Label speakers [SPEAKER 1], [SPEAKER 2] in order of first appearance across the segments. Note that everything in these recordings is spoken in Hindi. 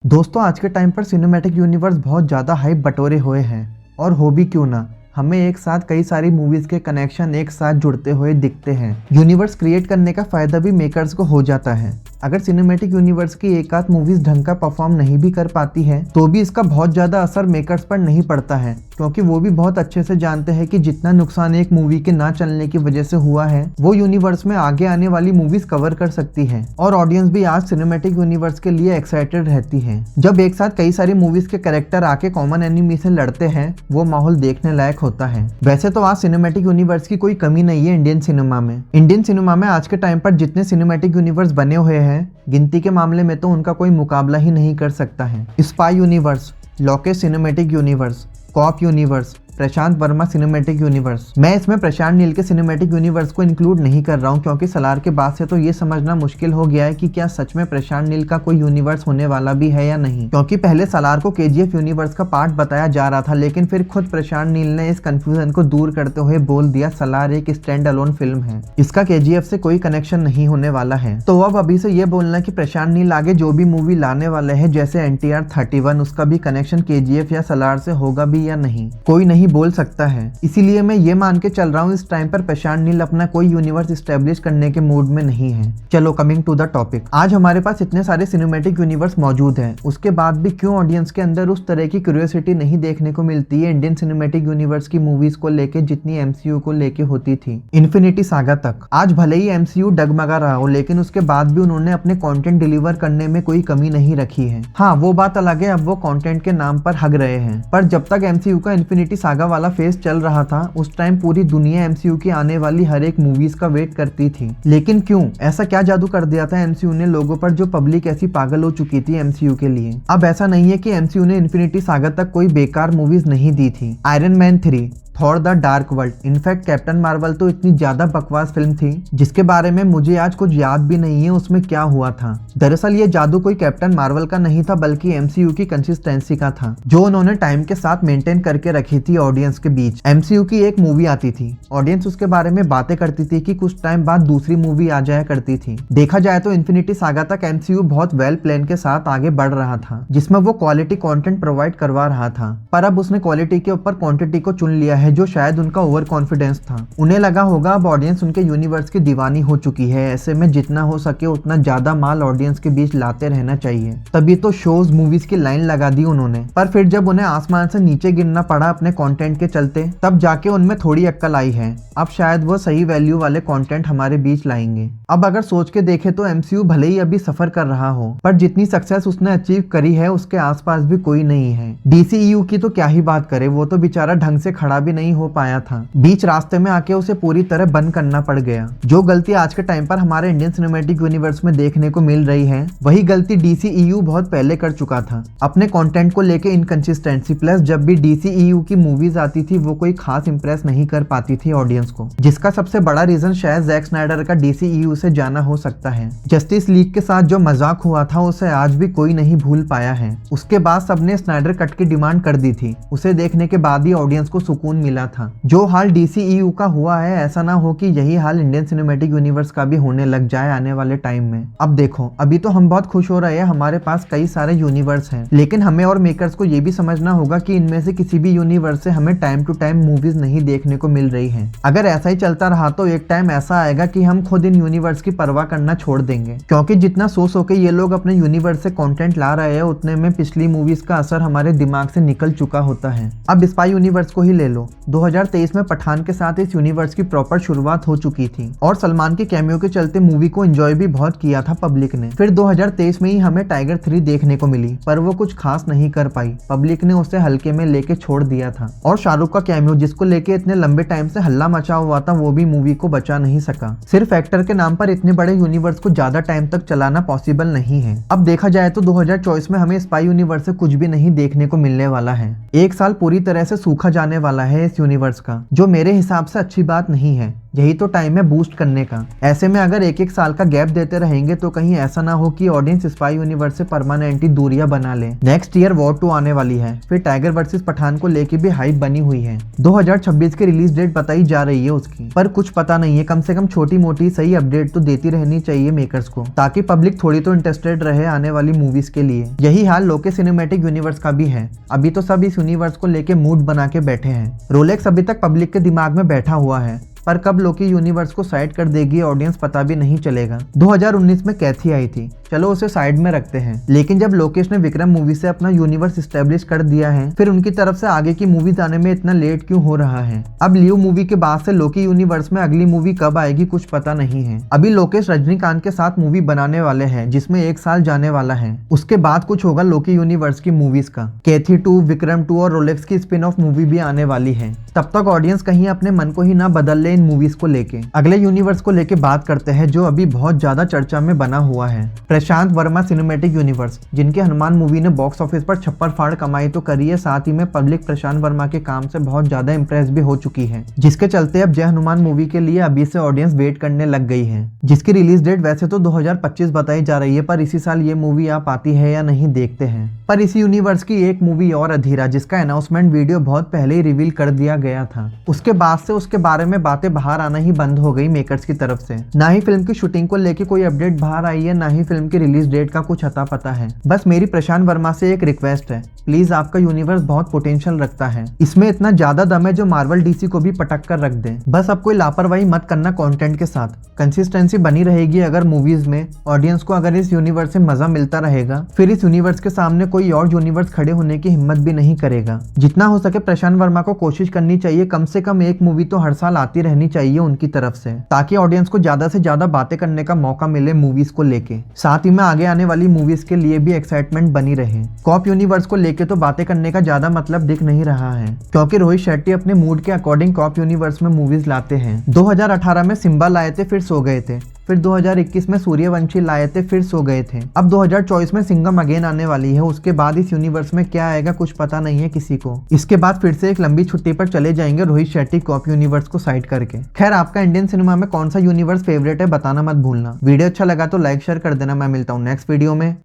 [SPEAKER 1] दोस्तों आज के टाइम पर सिनेमैटिक यूनिवर्स बहुत ज़्यादा हाइप बटोरे हुए हैं और हो भी क्यों ना, हमें एक साथ कई सारी मूवीज़ के कनेक्शन एक साथ जुड़ते हुए दिखते हैं। यूनिवर्स क्रिएट करने का फ़ायदा भी मेकर्स को हो जाता है। अगर सिनेमैटिक यूनिवर्स की एक आध मूवीज़ ढंग का परफॉर्म नहीं भी कर पाती है तो भी इसका बहुत ज़्यादा असर मेकर्स पर नहीं पड़ता है, क्योंकि वो भी बहुत अच्छे से जानते हैं कि जितना नुकसान एक मूवी के ना चलने की वजह से हुआ है वो यूनिवर्स में आगे आने वाली मूवीज कवर कर सकती है। और ऑडियंस भी आज सिनेमैटिक यूनिवर्स के लिए एक्साइटेड रहती है। जब एक साथ कई सारी मूवीज के कैरेक्टर आके कॉमन एनिमी से लड़ते हैं वो माहौल देखने लायक होता है। वैसे तो आज सिनेमैटिक यूनिवर्स की कोई कमी नहीं है इंडियन सिनेमा में। इंडियन सिनेमा में आज के टाइम पर जितने सिनेमैटिक यूनिवर्स बने हुए हैं गिनती के मामले में तो उनका कोई मुकाबला ही नहीं कर सकता है। Spy universe, Lokesh cinematic universe, cop universe, Prashant Varma cinematic universe. मैं इसमें प्रशांत नील के सिनेमैटिक यूनिवर्स को इंक्लूड नहीं कर रहा हूँ, क्योंकि सलार के बाद से तो ये समझना मुश्किल हो गया है कि क्या सच में प्रशांत नील का कोई यूनिवर्स होने वाला भी है या नहीं। क्योंकि पहले सलार को केजीएफ यूनिवर्स का पार्ट बताया जा रहा था, लेकिन फिर खुद प्रशांत नील ने इस कंफ्यूजन को दूर करते हुए बोल दिया सलार एक स्टैंड अलोन फिल्म है, इसका केजीएफ से कोई कनेक्शन नहीं होने वाला है। तो अब अभी से ये बोलना कि प्रशांत नील आगे जो भी मूवी लाने वाले है जैसे NTR 31 उसका भी कनेक्शन केजीएफ या सलार से होगा भी या नहीं, कोई नहीं बोल सकता है। इसीलिए मैं ये मान के चल रहा हूँ इस टाइम पर प्रशांत नील अपना कोई यूनिवर्स एस्टेब्लिश करने के मूड में नहीं है। चलो कमिंग टू द टॉपिक, आज हमारे पास इतने सारे सिनेमैटिक यूनिवर्स मौजूद हैं, उसके बाद भी क्यों ऑडियंस के अंदर उस तरह की क्यूरियोसिटी नहीं देखने को मिलती है इंडियन सिनेमैटिक यूनिवर्स की मूवीज को लेके जितनी MCU को लेके होती थी इन्फिनिटी सागा तक। आज भले ही MCU डगमगा रहा हो, लेकिन उसके बाद भी उन्होंने अपने कंटेंट डिलीवर करने में कोई कमी नहीं रखी है। हाँ वो बात अलग है, अब वो कंटेंट के नाम पर हग रहे हैं, पर जब तक MCU का इन्फिनिटी सागा वाला फेज चल रहा था उस टाइम पूरी दुनिया MCU की आने वाली हर एक मूवीज का वेट करती थी। लेकिन क्यों, ऐसा क्या जादू कर दिया था MCU ने लोगों पर जो पब्लिक ऐसी पागल हो चुकी थी MCU के लिए। अब ऐसा नहीं है कि MCU ने इन्फिनिटी सागा तक कोई बेकार मूवीज नहीं दी थी। Iron man 3, Thor the dark world, in fact captain Marvel तो इतनी ज्यादा बकवास फिल्म थी जिसके बारे में मुझे आज कुछ याद भी नहीं है उसमें क्या हुआ था। दरअसल ये जादू कोई कैप्टन मार्वल का नहीं था बल्कि MCU की कंसिस्टेंसी का था, जो उन्होंने टाइम के साथ मेंटेन करके रखी थी ऑडियंस के बीच। MCU की एक मूवी आती थी, ऑडियंस उसके बारे में बातें करती थी कि कुछ टाइम बाद दूसरी मूवी आ जाया करती थी। देखा जाए तो इन्फिनिटी सागा तक MCU बहुत वेल प्लान के साथ आगे बढ़ रहा था, जिसमें वो क्वालिटी कंटेंट प्रोवाइड करवा रहा था। पर अब उसने क्वालिटी के ऊपर क्वांटिटी को चुन लिया है, जो शायद उनका ओवर कॉन्फिडेंस था। उन्हें लगा होगा अब ऑडियंस उनके यूनिवर्स की दीवानी हो चुकी है, ऐसे में जितना हो सके उतना ज्यादा माल ऑडियंस के बीच लाते रहना चाहिए। तभी तो शोज मूवीज की लाइन लगा दी उन्होंने। पर फिर जब उन्हें आसमान से नीचे गिरना पड़ा अपने कंटेंट के चलते, तब जाके उनमें थोड़ी अक्ल आई है। अब शायद वो सही वैल्यू वाले कंटेंट हमारे बीच लाएंगे। अब अगर सोच के देखे तो MCU भले ही अभी सफर कर रहा हो, पर जितनी सक्सेस उसने अचीव करी है उसके आसपास भी कोई नहीं है। DCEU की तो क्या ही बात करे, वो तो बेचारा ढंग से खड़ा भी नहीं हो पाया था, बीच रास्ते में आके उसे पूरी तरह बंद करना पड़ गया। जो गलती आज के टाइम पर हमारे इंडियन सिनेमैटिक यूनिवर्स में देखने को मिल रही है वही गलती DCEU बहुत पहले कर चुका था, अपने कंटेंट को लेके इनकंसिस्टेंसी। प्लस जब भी DCEU की मूवीज आती थी वो कोई खास इंप्रेस नहीं कर पाती थी ऑडियंस को, जिसका सबसे बड़ा रीजन शायद जैक स्नाइडर का DCEU से जाना हो सकता है। जस्टिस लीग के साथ जो मजाक हुआ था उसे आज भी कोई नहीं भूल पाया है। उसके बाद सबने स्नाइडर कट की डिमांड कर दी थी, उसे देखने के बाद ही ऑडियंस को सुकून मिला था। जो हाल DCEU का हुआ है ऐसा ना हो कि यही हाल इंडियन सिनेमैटिक यूनिवर्स का भी होने लग जाए आने वाले टाइम में। अब देखो, अभी तो हम बहुत खुश हो रहे हैं, हमारे पास कई सारे यूनिवर्स हैं, लेकिन हमें और मेकर्स को ये भी समझना होगा कि इनमें से किसी भी यूनिवर्स से हमें टाइम टू टाइम मूवीज नहीं देखने को मिल रही है। अगर ऐसा ही चलता रहा तो एक टाइम ऐसा आएगा कि हम खुद इन यूनिवर्स की परवाह करना छोड़ देंगे, क्योंकि जितना सो के ये लोग अपने यूनिवर्स से कंटेंट ला रहे हैं उतने में पिछली मूवीज का असर हमारे दिमाग से निकल चुका होता है। अब स्पाई यूनिवर्स को ही ले लो, 2023 में पठान के साथ इस यूनिवर्स की प्रॉपर शुरुआत हो चुकी थी और सलमान के कैमियो के चलते मूवी को एंजॉय भी बहुत किया था पब्लिक ने। फिर 2023 में ही हमें टाइगर 3 देखने को मिली, पर वो कुछ खास नहीं कर पाई, पब्लिक ने उसे हल्के में लेके छोड़ दिया था। और शाहरुख का कैमियो जिसको लेके इतने लंबे टाइम से हल्ला मचा हुआ था वो भी मूवी को बचा नहीं सका। सिर्फ एक्टर के नाम पर इतने बड़े यूनिवर्स को ज्यादा टाइम तक चलाना पॉसिबल नहीं है। अब देखा जाए तो 2024 में हमें स्पाई यूनिवर्स से कुछ भी नहीं देखने को मिलने वाला है। एक साल पूरी तरह से सूखा जाने वाला है इस यूनिवर्स का, जो मेरे हिसाब से अच्छी बात नहीं है। यही तो टाइम है बूस्ट करने का। ऐसे में अगर एक एक साल का गैप देते रहेंगे तो कहीं ऐसा ना हो कि ऑडियंस स्पाई यूनिवर्स से परमानेंटली दूरियां बना ले। नेक्स्ट ईयर वॉर 2 आने वाली है, फिर टाइगर वर्सेस पठान को लेके भी हाइप बनी हुई है। 2026 की रिलीज डेट बताई जा रही है उसकी, पर कुछ पता नहीं है। कम से कम छोटी मोटी सही अपडेट तो देती रहनी चाहिए मेकर्स को, ताकि पब्लिक थोड़ी तो इंटरेस्टेड रहे आने वाली मूवीज के लिए। यही हाल लोकी सिनेमैटिक यूनिवर्स का भी है। अभी तो सब इस यूनिवर्स को लेके मूड बना के बैठे हैं। रोलेक्स अभी तक पब्लिक के दिमाग में बैठा हुआ है, पर कब लोकी यूनिवर्स को साइड कर देगी ऑडियंस पता भी नहीं चलेगा। 2019 में कैथी आई थी, चलो उसे साइड में रखते हैं, लेकिन जब लोकेश ने विक्रम मूवी से अपना यूनिवर्स एस्टेब्लिश कर दिया है, फिर उनकी तरफ से आगे की मूवीज आने में इतना लेट क्यों हो रहा है। अब लियो मूवी के बाद से लोकी यूनिवर्स में अगली मूवी कब आएगी कुछ पता नहीं है। अभी लोकेश रजनीकांत के साथ मूवी बनाने वाले हैं जिसमें 1 साल जाने वाला है। उसके बाद कुछ होगा लोकी यूनिवर्स की मूवीज का। कैथी 2, विक्रम 2 और रोलेक्स की स्पिन ऑफ मूवी भी आने वाली है। तब तक ऑडियंस कहीं अपने मन को ही ना बदल ले इन मूवीज को लेके। अगले यूनिवर्स को लेके बात करते हैं जो अभी बहुत ज्यादा चर्चा में बना हुआ है, प्रशांत वर्मा सिनेमैटिक यूनिवर्स, जिनके हनुमान मूवी ने बॉक्स ऑफिस पर छप्पर फाड़ कमाई तो करी है, साथ ही में पब्लिक प्रशांत वर्मा के काम से बहुत ज्यादा इंप्रेस भी हो चुकी है, जिसके चलते अब जय हनुमान मूवी के लिए अभी से ऑडियंस वेट करने लग गई है, जिसकी रिलीज डेट वैसे तो 2025 बताई जा रही है, पर इसी साल ये मूवी आ पाती है या नहीं देखते हैं। पर इसी यूनिवर्स की एक मूवी और अधीरा, जिसका अनाउंसमेंट वीडियो बहुत पहले ही रिवील कर दिया गया था, उसके बाद से उसके बारे में बातें बाहर आना ही बंद हो गई मेकर्स की तरफ से। ना ही फिल्म की शूटिंग को लेके कोई अपडेट बाहर आई है, ना ही फिल्म की रिलीज डेट का कुछ अता पता है। बस मेरी प्रशांत वर्मा से एक रिक्वेस्ट है, प्लीज आपका यूनिवर्स बहुत पोटेंशियल रखता है, इसमें इतना ज्यादा दम है जो मार्वल डीसी को भी पटक कर रख दे। बस अब कोई लापरवाही मत करना कंटेंट के साथ, कंसिस्टेंसी बनी रहेगी अगर मूवीज में ऑडियंस को अगर इस यूनिवर्स से मजा मिलता रहेगा, फिर इस यूनिवर्स के सामने कोई और यूनिवर्स खड़े होने की हिम्मत भी नहीं करेगा। जितना हो सके प्रशांत वर्मा को कोशिश करनी चाहिए, कम से कम एक मूवी तो हर साल आती रहनी चाहिए उनकी तरफ से, ताकि ऑडियंस को ज्यादा से ज्यादा बातें करने का मौका मिले मूवीज को लेके, साथ ही में आगे आने वाली मूवीज के लिए भी एक्साइटमेंट बनी रहे। कॉप यूनिवर्स को लेके तो बातें करने का ज्यादा मतलब दिख नहीं रहा है, क्योंकि रोहित शेट्टी अपने मूड के अकॉर्डिंग कॉप यूनिवर्स में मूवीज लाते हैं। 2018 में सिम्बा लाए थे, फिर सो गए थे, फिर 2021 में सूर्यवंशी लाए थे, फिर सो गए थे। अब 2024 में सिंघम अगेन आने वाली है, उसके बाद इस यूनिवर्स में क्या आएगा कुछ पता नहीं है किसी को। इसके बाद फिर से एक लंबी छुट्टी पर चले जाएंगे रोहित शेट्टी कॉप यूनिवर्स को साइड करके। खैर, आपका इंडियन सिनेमा में कौन सा यूनिवर्स फेवरेट है बताना मत भूलना। वीडियो अच्छा लगा तो लाइक शेयर कर देना। मैं मिलता हूँ नेक्स्ट वीडियो में,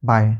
[SPEAKER 1] बाय।